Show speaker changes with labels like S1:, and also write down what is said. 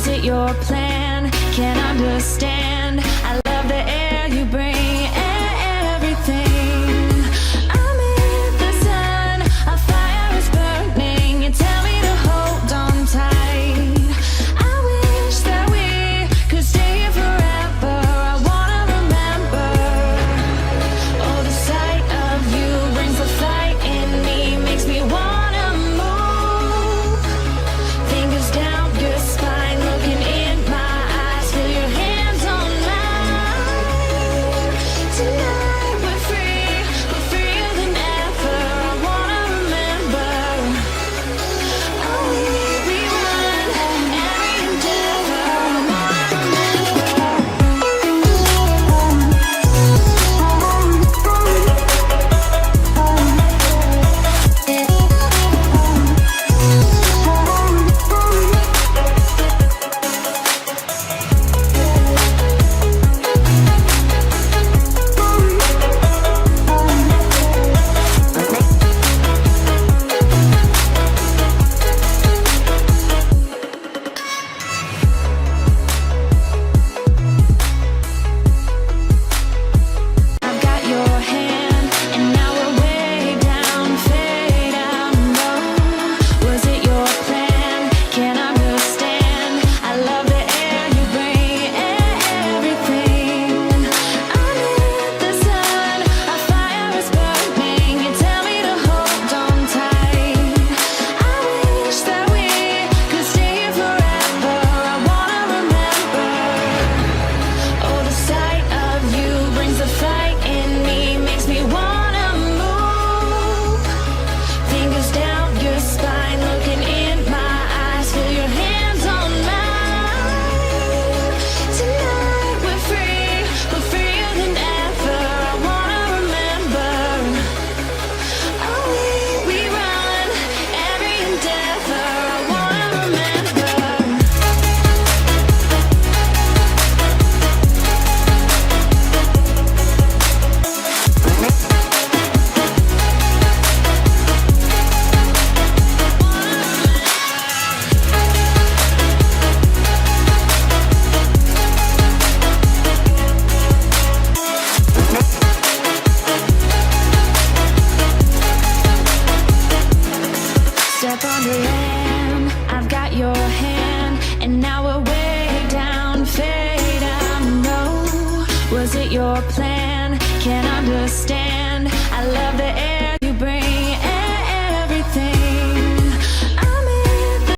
S1: it your plan? Can't understand. I love the air you bring and everything. I'm in the sun, a fire is burning. You tell me to hold on tight. I wish that we could stay here forever. I wanna remember. Oh, the sight of you brings the fight in me, makes me wanna move. Fingers down your spine, looking in my eyes, feel your hands on mine. Tonight we're freer than ever. I wanna remember. Oh, we run every endeavor. I wanna I've got your hand, and now we're way down, fade out low. Was it your plan? Can't understand. I love the air you bring and everything. I'm in the sun, a fire is burning. You tell me to hold on tight. I wish that we could stay here forever. I wanna remember. Oh, the sight of you brings the fight in me, makes me wanna move. Fingers down your spine, looking in my eyes, feel your hands on mine. Tonight we're freer than ever. I wanna remember. Oh, we run every endeavor. I wanna remember. Step on the land, I've got your hand, and now we're way down, fade out low. Was it your plan? Can't understand. I love the air